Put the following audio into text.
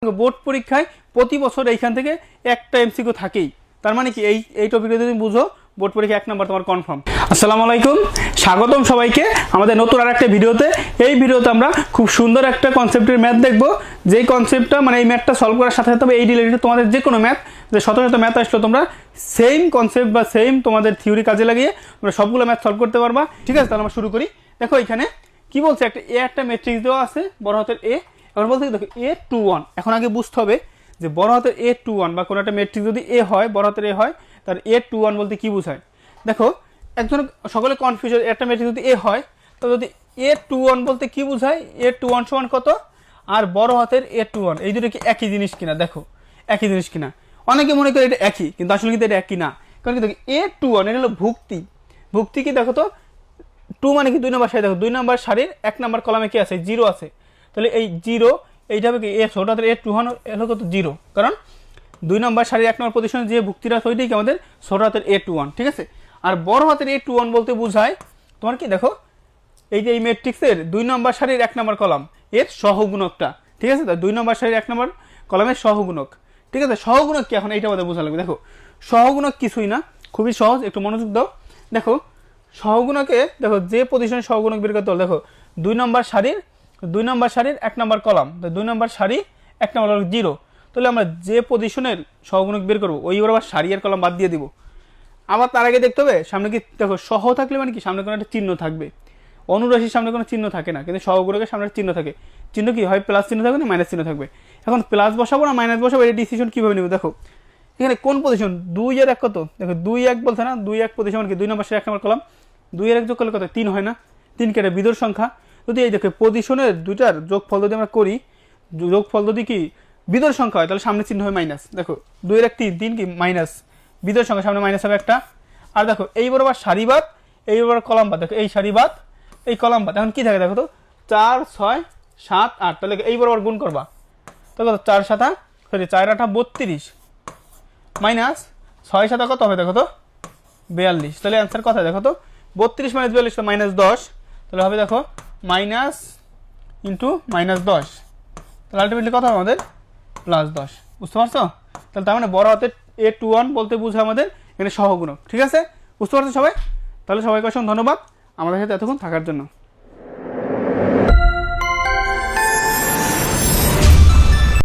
Board পরীক্ষায় প্রতি বছর এইখান থেকে একটা এমসিকিউ থাকেই। তার মানে কি এই টপিকটা যদি বুঝো বোর্ড পরীক্ষা 1 নম্বর তোমার কনফার্ম। আসসালামু আলাইকুম, স্বাগতম সবাইকে আমাদের নতুন আরেকটা ভিডিওতে। এই ভিডিওতে আমরা খুব সুন্দর একটা কনসেপ্টের ম্যাথ দেখবো, যেই কনসেপ্টটা মানে এই ম্যাথটা সলভ করার সাথে সাথে এই রিলেটেড তোমাদের যে কোনো ম্যাথ, যে শত শত ম্যাথ আসলো তোমরা সেম কনসেপ্ট বা সেম তোমাদের থিওরি কাজে লাগিয়ে তোমরা সবগুলো ম্যাথ সলভ করতে পারবা। ঠিক আছে, তাহলে আমরা শুরু করি। দেখো এখানে কি বলছে, একটা ম্যাট্রিক্স দেওয়া আছে বড় হাতের এ। এখন বলতে দেখো A21। এখন আগে বুঝতে হবে যে বড় হাতের A21 বা কোনো একটা ম্যাট্রিক্স যদি এ হয়, বড় হাতের এ হয়, তার A21 বলতে কি বোঝায়। দেখো একজন সকলে কনফিউজ, একটা ম্যাট্রিক্স যদি এ হয় তো যদি A21 বলতে কি বোঝায়, A21 সমান কত আর বড় হাতের A21 এই দুটো কি একই জিনিস কিনা। দেখো একই জিনিস কিনা, অনেকে মনে করে এটা একই, কিন্তু আসলে কিন্তু এটা একই না। কারণ কি দেখো A21 এটা হলো ভুক্তি। ভুক্তি কি দেখো তো, 2 মানে কি 2 নম্বর সারি। দেখো 2 নম্বর সারির 1 নম্বর কলামে কি আছে, 0 আছে। তাহলে এই 0 এইটা হবে কি ছোট হাতের A21 হলো কত 0, কারণ 2 নম্বর সারির 1 নম্বর পজিশনে যে ভুক্তিটা ওইটাই কি আমাদের ছোট হাতের A21। ঠিক আছে, আর বড় হাতের A21 বলতে বোঝায় তোমার কি, দেখো এই যে এই ম্যাট্রিক্সের 2 নম্বর সারির 1 নম্বর কলাম এর সহগুণকটা। ঠিক আছে, 2 নম্বর সারির 1 নম্বর কলামের সহগুণক। ঠিক আছে, সহগুণক কি এখন এইটা আমাদের বোঝা লাগবে। দেখো সহগুণক কিছুই না, খুবই সহজ, একটু মনোযোগ দাও। দেখো সহগুণকে দেখো যে পজিশনে সহগুণক বের করতে হলো, দেখো 2 নম্বর সারির 1 নম্বর কলাম, 2 নম্বর সারি 1 নম্বর 0। তাহলে আমরা যে পজিশনের সহগুণক বের করবো ওই আবার সারি আর কলাম বাদ দিয়ে দিব। আবার তার আগে দেখতে হবে সামনে কি, দেখো সহ থাকলে মানে কি সামনে কোনো একটা চিহ্ন থাকবে। অনুরাশির সামনে কোনো চিহ্ন থাকে না, কিন্তু সহগুণকের সামনে চিহ্ন থাকে। চিহ্ন কি হয়, প্লাস চিহ্ন থাকবে না মাইনাস চিহ্ন থাকবে। এখন প্লাস বসাবো না মাইনাস বসাবো, এটা ডিসিশন কিভাবে নেব। দেখো এখানে কোন পজিশন 2 এর 1 কত, দেখো 2 1 বলছে না, 2 1 পজিশন কি 2 নম্বর সারি 1 নম্বর কলাম, 2 এর 1 যোগ করলে কত 3 হয় না, 3 কে এটা বিজোড় সংখ্যা। যদি এই দেখো পজিশনের দুইটার যোগফল যদি আমরা করি, যোগফল যদি কি বিজোড় সংখ্যা হয় তাহলে সামনে চিহ্ন হয় মাইনাস। দেখো 2 এর 1 3, 3 কি মাইনাস, বিজোড় সংখ্যা সামনে মাইনাস হবে একটা। আর দেখো এই বরাবর সারি বাদ, এই বরাবর কলাম বাদ, দেখো এই সারি বাদ এই কলাম বাদ। এখন কি থাকে দেখো তো 4 6 7 8, তাহলে এই বরাবর গুণ করবা তো কত 4 7 সরি 4 8 32 মাইনাস 6 7 কত হবে দেখো তো 42। তাহলে অ্যান্সার কথা দেখো তো 32 মাইনাস 42 তো মাইনাস 10, তাহলে হবে দেখো মাইনাস ইন্টু মাইনাস 10, তাহলে আলটিমেটলি কত হবে আমাদের প্লাস 10। বুঝতে পারছো? তাহলে তার মানে বড় হাতের A21 বলতে বুঝে আমাদের এখানে সহগুণক। ঠিক আছে, বুঝতে পারছো সবাই? তাহলে সবাইকে অসংখ্য ধন্যবাদ আমাদের সাথে এতক্ষণ থাকার জন্য।